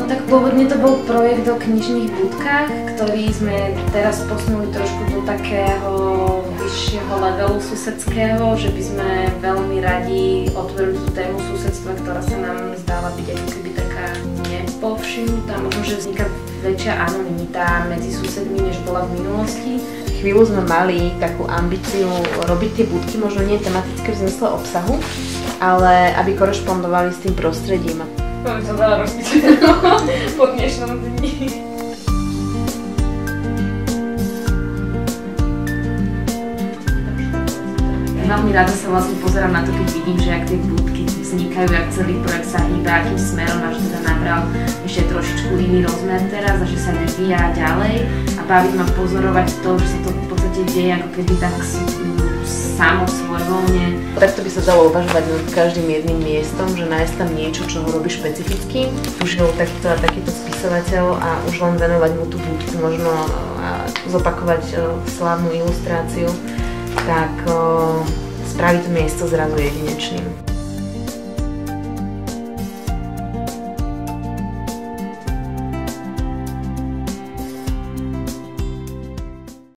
No tak pôvodne to bol projekt o knižných budkách, ktorý sme teraz posunuli trošku do takého vyššieho levelu susedského, že by sme veľmi radi otvorili tú tému susedstva, ktorá sa nám zdáva byť ako keby taká nepovšimnutá. Možno, že vzniká väčšia anonymita medzi susedmi, než bola v minulosti. Chvíľu sme mali takú ambíciu robiť tie budky, možno nie tematické v zmysle obsahu, ale aby korešpondovali s tým prostredím. Máme to veľa rozpísaného po dnešnom dni. Veľmi rada sa vlastne pozerám na to, keď vidím, že ak tie budky vznikajú, ak celý projekt sa hýba, akým smerom, až teda nabral ešte trošičku iný rozmer teraz a že sa vyvíja ďalej. A baví ma pozorovať to, že sa to v podstate deje ako keby tak samo svojvoľne. Takto by sa dalo uvažovať nad každým jedným miestom, že nájsť tam niečo, čo ho robí špecificky. Už je takýto spisovateľ a už len venovať mu tú budku, možno zopakovať slávnu ilustráciu, tak spraví to miesto zrazu jedinečným.